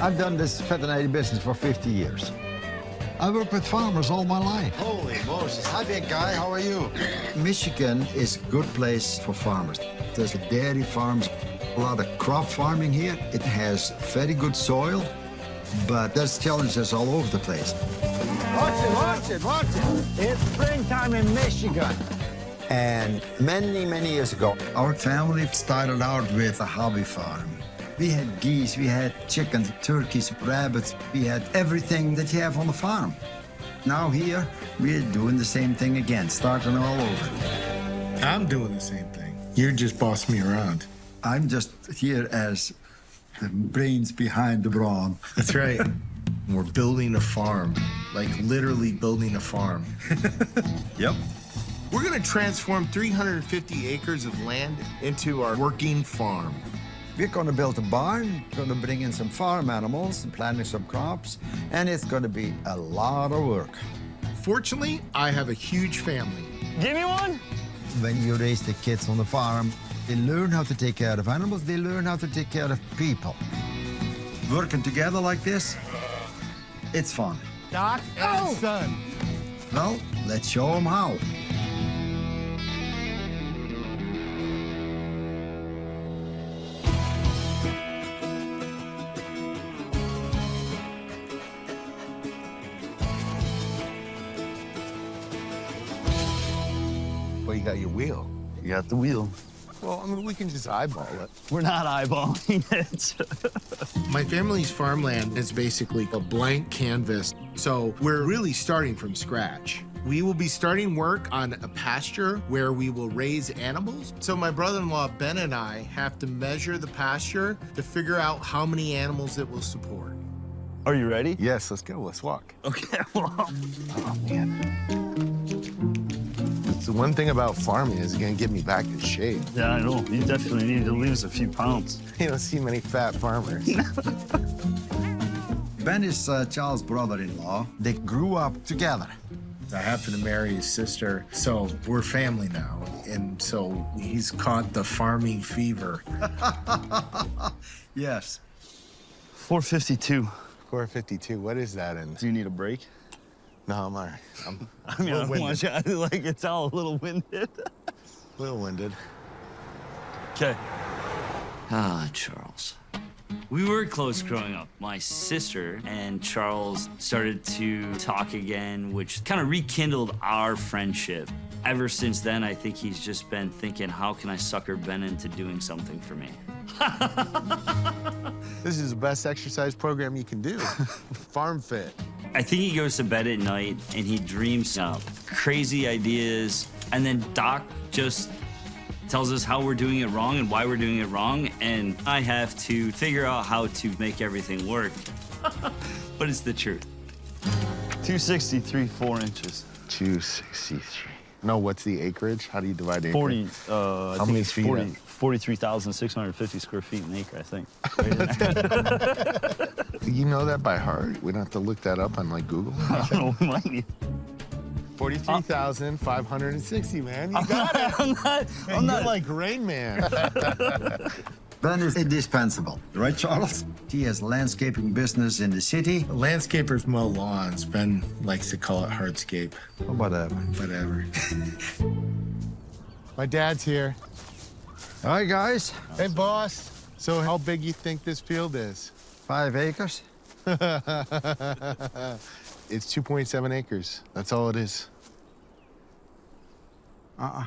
I've done this veterinary business for 50 years. I work with farmers all my life. Holy Moses. Hi, big guy. How are you? Michigan is a good place for farmers. There's dairy farms, a lot of crop farming here. It has very good soil, but there's challenges all over the place. Watch it. It's springtime in Michigan. And many years ago, our family started out with a hobby farm. We had geese, we had chickens, turkeys, rabbits. We had everything that you have on the farm. Now here, we're doing the same thing again, starting all over. I'm doing the same thing. You're just bossing me around. I'm just here as the brains behind the brawn. That's right. We're building a farm, like literally building a farm. Yep. We're gonna transform 350 acres of land into our working farm. We're gonna build a barn, gonna bring in some farm animals, planting some crops, and it's gonna be a lot of work. Fortunately, I have a huge family. Give me one. When you raise the kids on the farm, they learn how to take care of animals, they learn how to take care of people. Working together like this, it's fun. Doc and son. Well, let's show them how. Well, you got your wheel. You got the wheel. Well, I mean, we can just eyeball it. We're not eyeballing it. My family's farmland is basically a blank canvas, so we're really starting from scratch. We will be starting work on a pasture where we will raise animals. So my brother-in-law, Ben, and I have to measure the pasture to figure out how many animals it will support. Are you ready? Yes, let's go. Let's walk. Okay, well. Oh, man. The one thing about farming is gonna get me back in shape. Yeah, I know. You definitely need to lose a few pounds. You don't see many fat farmers. Ben is Charles' brother-in-law. They grew up together. I happen to marry his sister, so we're family now. And so he's caught the farming fever. Yes. 452. 452, what is that in? Do you need a break? No, I'm all right. I mean, I don't want you to, like, it's all a little winded. A little winded. Okay. Ah, Charles. We were close growing up. My sister and Charles started to talk again, which kind of rekindled our friendship. Ever since then, I think he's just been thinking, how can I sucker Ben into doing something for me? This is the best exercise program you can do. Farm Fit. I think he goes to bed at night and he dreams up crazy ideas, and then Doc just tells us how we're doing it wrong and why we're doing it wrong, and I have to figure out how to make everything work. But it's the truth. 263, 4 inches. 263. No, what's the acreage? How do you divide acre? 40, How many feet? 43,650 square feet an acre, I think. You know that by heart? We don't have to look that up on, like, Google? I don't know, we might need. 43,560, man. You got it. I'm not You're like Rain Man. Ben is indispensable, right, Charles? He has landscaping business in the city. Landscapers mow lawns. Ben likes to call it hardscape. Whatever. Whatever. My dad's here. Hi, guys. Hey, boss. So how big you think this field is? 5 acres. It's 2.7 acres. That's all it is. I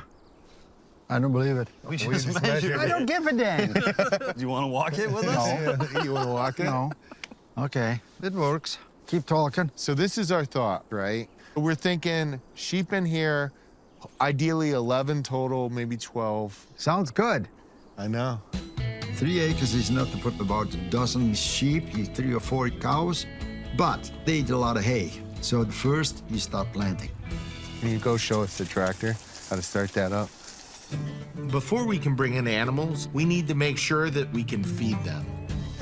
don't believe it. We just measured I it. don't give a damn. Do you want to walk it with us? You want to walk it? No. Okay, it works. Keep talking. So this is our thought, right? We're thinking sheep in here, ideally 11 total, maybe 12. Sounds good. I know. 3 acres is enough to put about a dozen sheep, 3 or 4 cows, but they eat a lot of hay. So first, you start planting. Can you go show us the tractor, how to start that up? Before we can bring in animals, we need to make sure that we can feed them.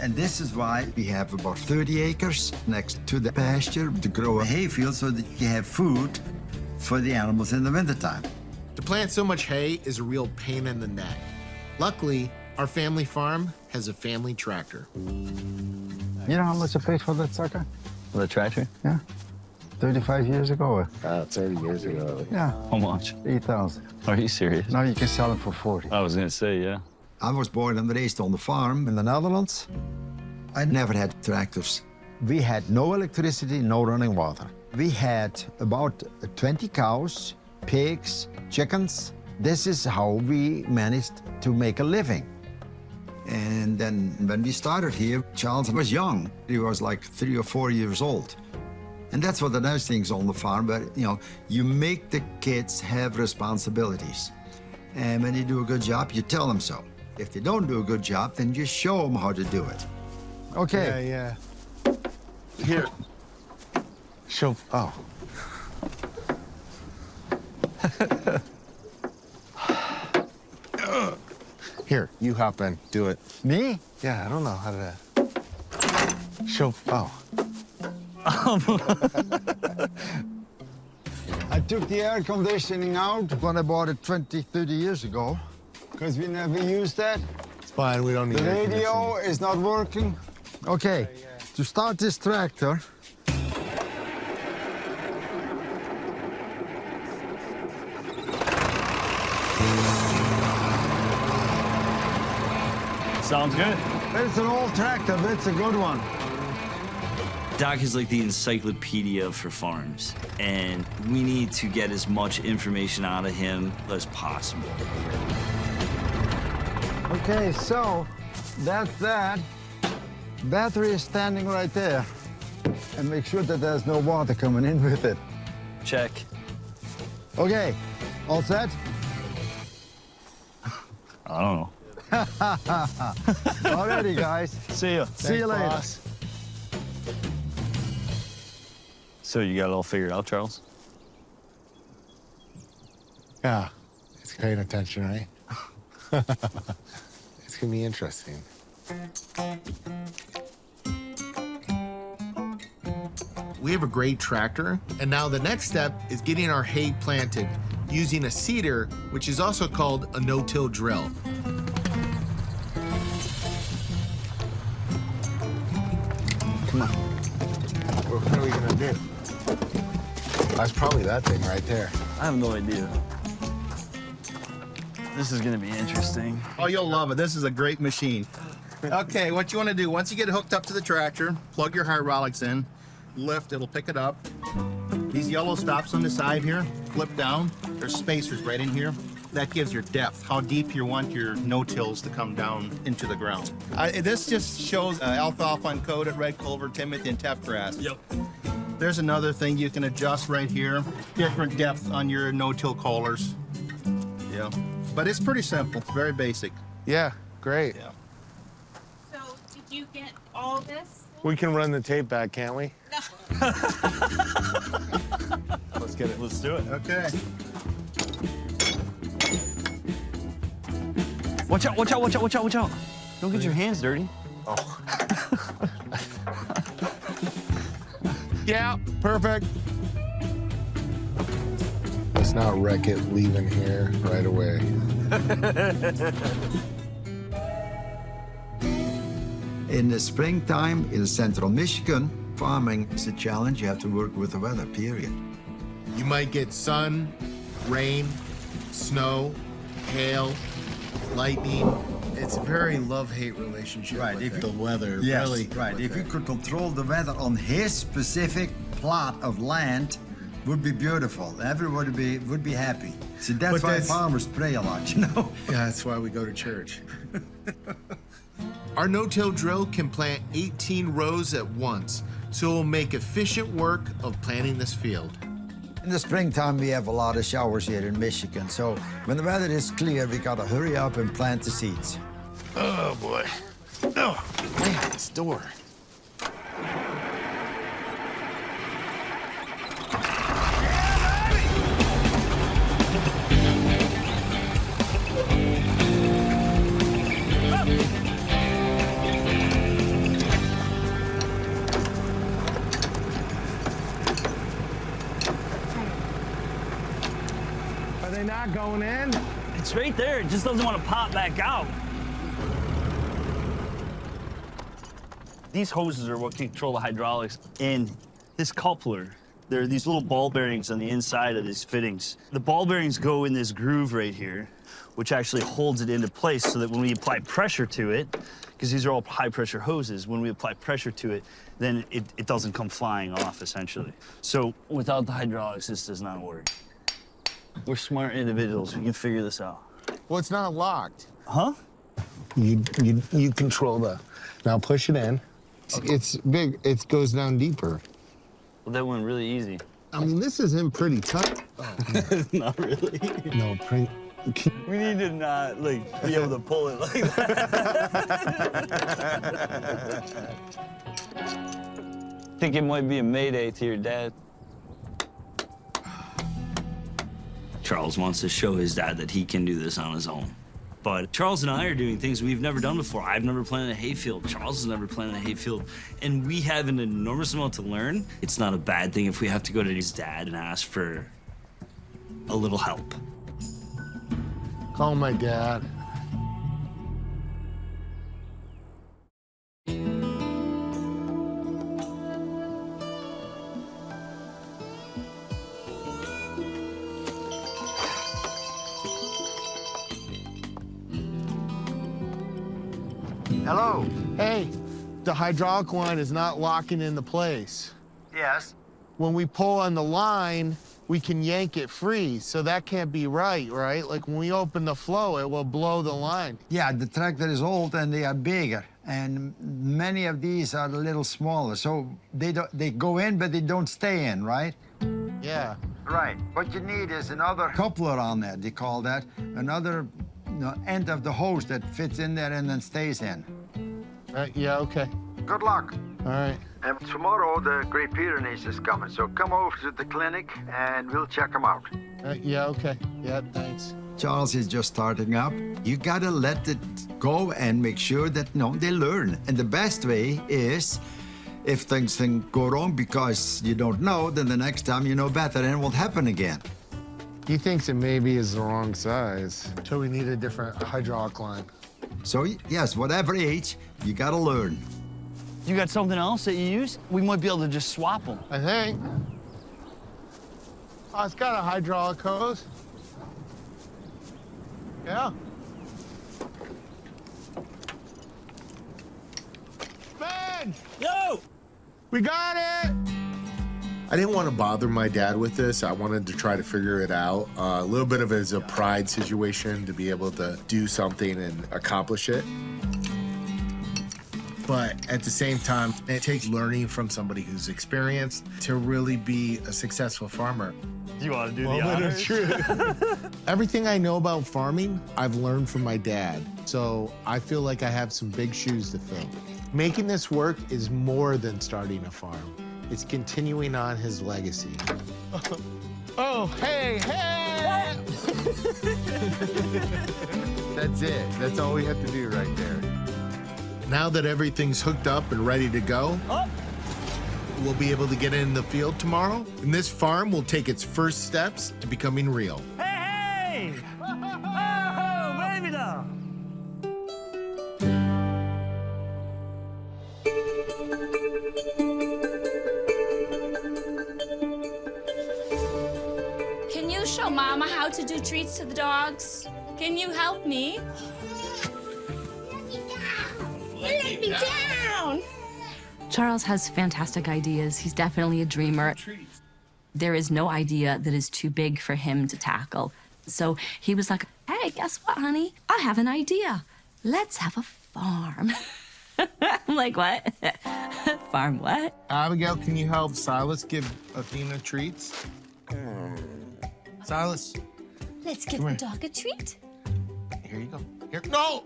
And this is why we have about 30 acres next to the pasture to grow a hayfield so that you have food for the animals in the wintertime. To plant so much hay is a real pain in the neck. Luckily, our family farm has a family tractor. You know how much I paid for that sucker? The tractor? Yeah. 35 years ago. 30 years ago. Yeah. How much? 8,000. Are you serious? Now you can sell them for 40. I was gonna say, yeah. I was born and raised on the farm in the Netherlands. I never had tractors. We had no electricity, no running water. We had about 20 cows, pigs, chickens. This is how we managed to make a living. And then when we started here, Charles was young. He was like 3 or 4 years old. And that's what the nice things on the farm, but you make the kids have responsibilities. And when they do a good job, you tell them so. If they don't do a good job, then you show them how to do it. Okay. Yeah. Here. Show. Oh. Here, you hop in. Do it. Me? Yeah, I don't know how to. Show. Oh. I took the air conditioning out when I bought it 20, 30 years ago, because we never used that. It's fine. We don't need The air radio conditioning. is not working. Okay, to start this tractor, Sounds good. it's an old tractor, but it's a good one. Doc is like the encyclopedia for farms, and we need to get as much information out of him as possible. Okay, so that's that. Battery is standing right there. And make sure that there's no water coming in with it. Check. Okay, all set? I don't know. Alrighty, guys. See ya. See you later. Boss. So you got it all figured out, Charles? Yeah. It's paying attention, right? It's gonna be interesting. We have a great tractor, and now the next step is getting our hay planted using a seeder, which is also called a no-till drill. Come on. What are we gonna do? That's probably that thing right there. I have no idea. This is gonna be interesting. Oh, you'll love it. This is a great machine. Okay, what you want to do, once you get it hooked up to the tractor, plug your hydraulics in, lift, it'll pick it up. These yellow stops on the side here, flip down. There's spacers right in here. That gives your depth, how deep you want your no-tills to come down into the ground. This just shows alfalfa uncoated, red clover, timothy, and teff grass. Yep. There's another thing you can adjust right here. Different depth on your no-till collars. Yeah. But it's pretty simple, very basic. Yeah, great. Yeah. So, did you get all this? We can run the tape back, can't we? Let's get it. Let's do it. Okay. Watch out, watch out, watch out, watch out, watch out. Don't get your hands dirty. Oh. Yeah, perfect. Let's not wreck it leaving here right away. In the springtime in central Michigan, farming is a challenge. You have to work with the weather, period. You might get sun, rain, snow, hail, lightning. It's a very love-hate relationship with the weather. Really. Right. If you could control the weather on his specific plot of land, would be beautiful. Everybody would be happy. See, that's But why that's- farmers pray a lot, you know? Yeah, that's why we go to church. Our no-till drill can plant 18 rows at once, so it will make efficient work of planting this field. In the springtime, we have a lot of showers here in Michigan, so when the weather is clear, we gotta hurry up and plant the seeds. Oh, boy. Oh, man, this door. Are they not going in? It's right there. It just doesn't want to pop back out. These hoses are what control the hydraulics. And this coupler, there are these little ball bearings on the inside of these fittings. The ball bearings go in this groove right here, which actually holds it into place so that when we apply pressure to it, because these are all high pressure hoses, when we apply pressure to it, then it doesn't come flying off, essentially. So without the hydraulics, this does not work. We're smart individuals, we can figure this out. Well, it's not locked. Huh? You control the, now push it in. It's big, it goes down deeper. Well, that went really easy. I mean, this is in pretty tight. Not really. No, pretty. We need to not, like, be able to pull it like that. I think it might be a mayday to your dad. Charles wants to show his dad that he can do this on his own. But Charles and I are doing things we've never done before. I've never planted a hayfield. Charles has never planted a hayfield. And we have an enormous amount to learn. It's not a bad thing if we have to go to his dad and ask for a little help. Call my dad. Hello. Hey, the hydraulic line is not locking into place. Yes. When we pull on the line, we can yank it free, so that can't be right? Like when we open the flow, it will blow the line. Yeah, the tractor is old and they are bigger, and many of these are a little smaller, so they go in, but they don't stay in, right? Yeah. Right. What you need is another coupler on there, they call that, another end of the hose that fits in there and then stays in. Yeah, okay. Good luck. All right. And tomorrow the Great Pyrenees is coming, so come over to the clinic and we'll check them out. Yeah, okay. Yeah, thanks. Charles is just starting up. You gotta let it go and make sure that they learn. And the best way is if things go wrong because you don't know, then the next time you know better and it won't happen again. He thinks it maybe is the wrong size, so we need a different hydraulic line. So yes, whatever age, you gotta learn. You got something else that you use? We might be able to just swap them. I think. Oh, it's got a hydraulic hose. Yeah. Ben! Yo! We got it! I didn't want to bother my dad with this. I wanted to try to figure it out. A little bit of it is a pride situation to be able to do something and accomplish it. But at the same time, it takes learning from somebody who's experienced to really be a successful farmer. You want to do the honors? True. Everything I know about farming, I've learned from my dad. So I feel like I have some big shoes to fill. Making this work is more than starting a farm. It's continuing on his legacy. Oh, hey, hey! That's it. That's all we have to do right there. Now that everything's hooked up and ready to go, we'll be able to get in the field tomorrow, and this farm will take its first steps to becoming real. Hey, hey! Oh, baby doll! Can you show Mama how to do treats to the dogs? Can you help me? Let me down! Charles has fantastic ideas. He's definitely a dreamer. There is no idea that is too big for him to tackle. So he was like, hey, guess what, honey? I have an idea. Let's have a farm. I'm like, what? Farm what? Abigail, can you help Silas give Athena treats? Silas, Let's give the dog a treat. here you go. Here, no!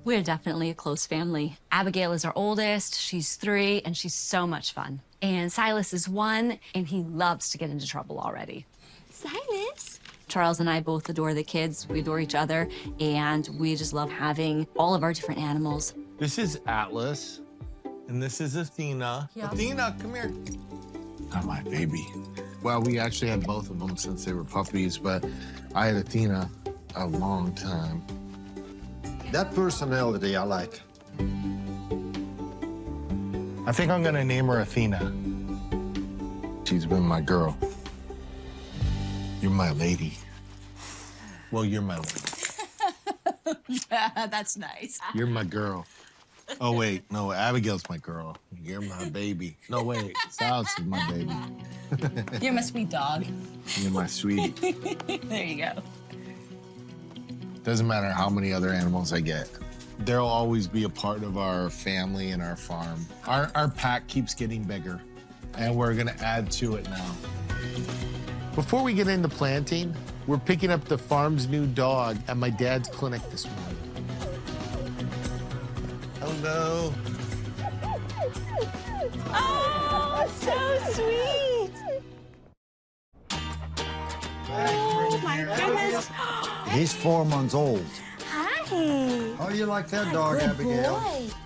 We're definitely a close family. Abigail is our oldest. She's 3, and she's so much fun. And Silas is 1, and he loves to get into trouble already. Silas? Charles and I both adore the kids. We adore each other, and we just love having all of our different animals. This is Atlas, and this is Athena. Yeah. Athena, come here. Not my baby. Well, we actually had both of them since they were puppies, but I had Athena a long time. That personality I like. I think I'm gonna name her Athena. She's been my girl. You're my lady. Well, you're my lady. That's nice. You're my girl. Oh, wait, no, Abigail's my girl. You're my baby. No, wait, Alex is my baby. You're my sweet dog. You're my sweetie. There you go. Doesn't matter how many other animals I get. They'll always be a part of our family and our farm. Our pack keeps getting bigger, and we're gonna add to it now. Before we get into planting, we're picking up the farm's new dog at my dad's clinic this morning. Hello. Oh, so sweet. Oh, my goodness. He's 4 months old. Hi. How you like that dog, Abigail?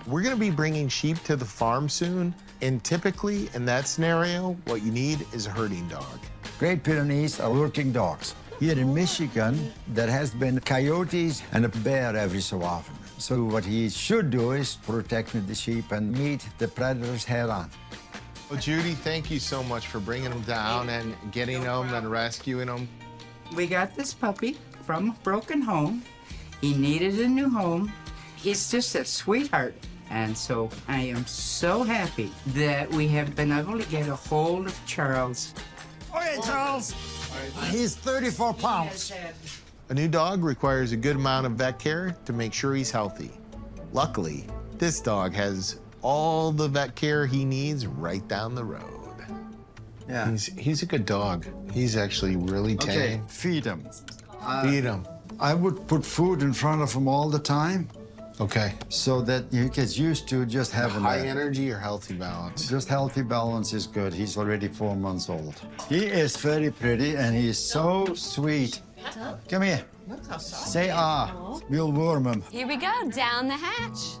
We're gonna be bringing sheep to the farm soon, and typically in that scenario, what you need is a herding dog. Great Pyrenees are working dogs. Here in Michigan, there has been coyotes and a bear every so often. So what he should do is protect the sheep and meet the predators head on. Well, Judy, thank you so much for bringing them down and getting them and rescuing them. We got this puppy from a broken home. He needed a new home. He's just a sweetheart. And so I am so happy that we have been able to get a hold of Charles. Okay, Charles. He's 34 pounds. A new dog requires a good amount of vet care to make sure he's healthy. Luckily, this dog has all the vet care he needs right down the road. Yeah. He's a good dog. He's actually really Okay, tame. feed him. Feed him. I would put food in front of him all the time Okay. so that he gets used to just having High that. energy or healthy balance? Just healthy balance is good. He's already 4 months old. He is very pretty and he's so sweet. Come here. Say ah. We'll warm him. Here we go, down the hatch.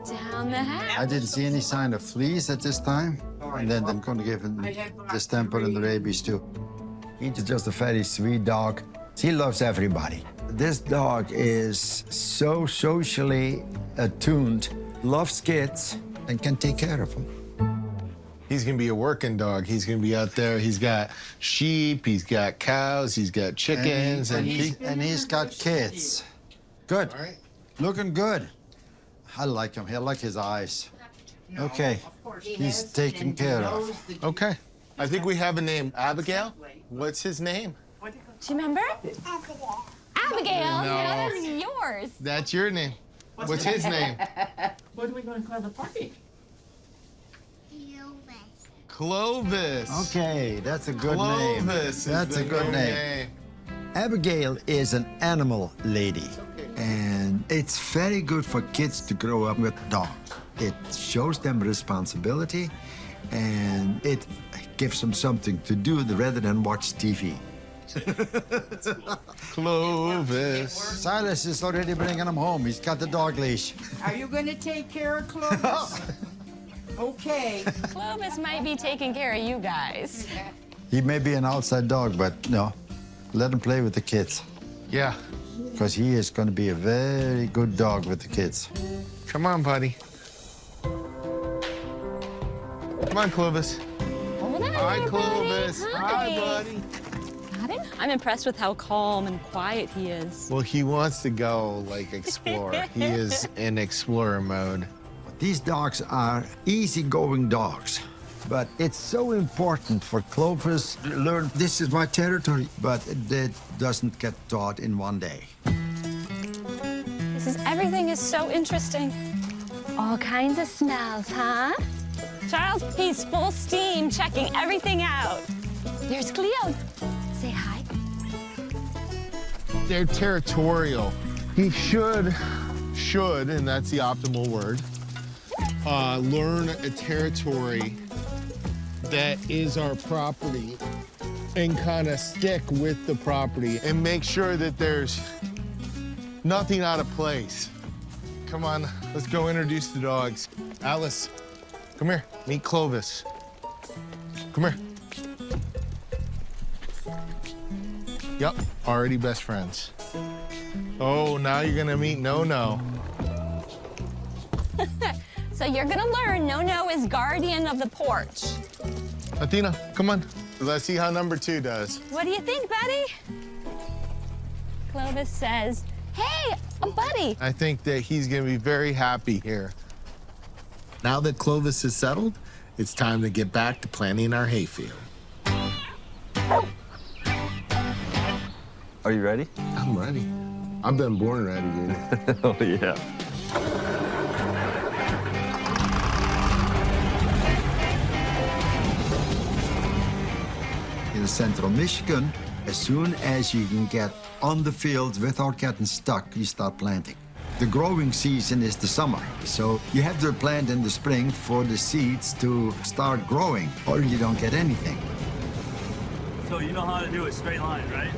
Down the hatch. I didn't see any sign of fleas at this time. And then I'm going to give him distemper and the rabies too. He's just a very sweet dog. He loves everybody. This dog is so socially attuned, loves kids, and can take care of them. He's gonna be a working dog. He's gonna be out there. He's got sheep, he's got cows, he's got chickens, and he's got kids. Good. All right. Looking good. I like him. I like his eyes. Okay. He's taken care of. Okay. I think we have a name. Abigail? What's his name? Do you remember? Abigail. No. That is yours. That's your name. What's his name? What are we going to call the puppy? Clovis. Okay, that's a good name. Clovis. That's a good name. Abigail is an animal lady, and it's very good for kids to grow up with dogs. It shows them responsibility, and it gives them something to do rather than watch TV. Clovis. Silas is already bringing him home. He's got the dog leash. Are you going to take care of Clovis? Okay. Clovis might be taking care of you guys. He may be an outside dog, but no, let him play with the kids, Yeah. because he is going to be a very good dog with the kids. Come on, buddy. Come on, Clovis. Hold on, Hi, there, Clovis. buddy. Hi, buddy. Got him? I'm impressed with how calm and quiet he is. Well, he wants to go, like, explore. He is in explorer mode. These dogs are easygoing dogs, but it's so important for Clovis to learn this is my territory, but that doesn't get taught in one day. Everything is so interesting. All kinds of smells, huh? Charles, he's full steam checking everything out. There's Cleo. Say hi. They're territorial. He should, and that's the optimal word, learn a territory that is our property and kind of stick with the property and make sure that there's nothing out of place. Come on, let's go introduce the dogs. Alice, come here, meet Clovis. Come here. Yep, already best friends. Oh, now you're gonna meet No-No. So So you're gonna learn No-No is guardian of the porch. Athena, come on. Let's see how number 2 does. What do you think, buddy? Clovis says, hey, a buddy. I think that he's gonna be very happy here. Now that Clovis is settled, it's time to get back to planting our hayfield. Are you ready? I'm ready. I've been born ready, dude. Oh, yeah. In central Michigan, as soon as you can get on the field without getting stuck, you start planting. The growing season is the summer, so you have to plant in the spring for the seeds to start growing, or you don't get anything. So you know how to do a straight line, right?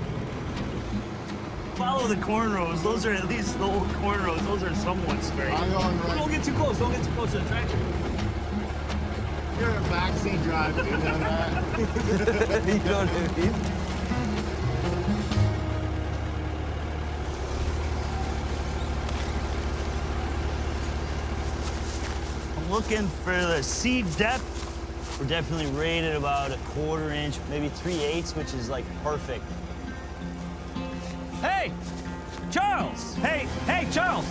Follow the cornrows. Those are at least the old cornrows. Those are somewhat straight. I'm going right. Don't get too close. Don't get too close to the tractor. You're a backseat driver, you know that? You know what I mean? I'm looking for the seed depth. We're definitely rated about a 1/4 inch, maybe 3/8, which is like perfect. Hey, Charles! Hey, Charles!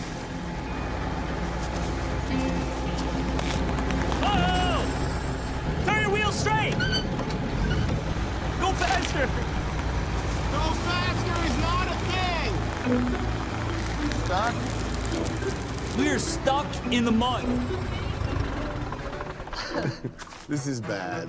Oh! Turn your wheels straight! Go faster! Go faster is not a thing! Stuck? We are stuck in the mud. This is bad.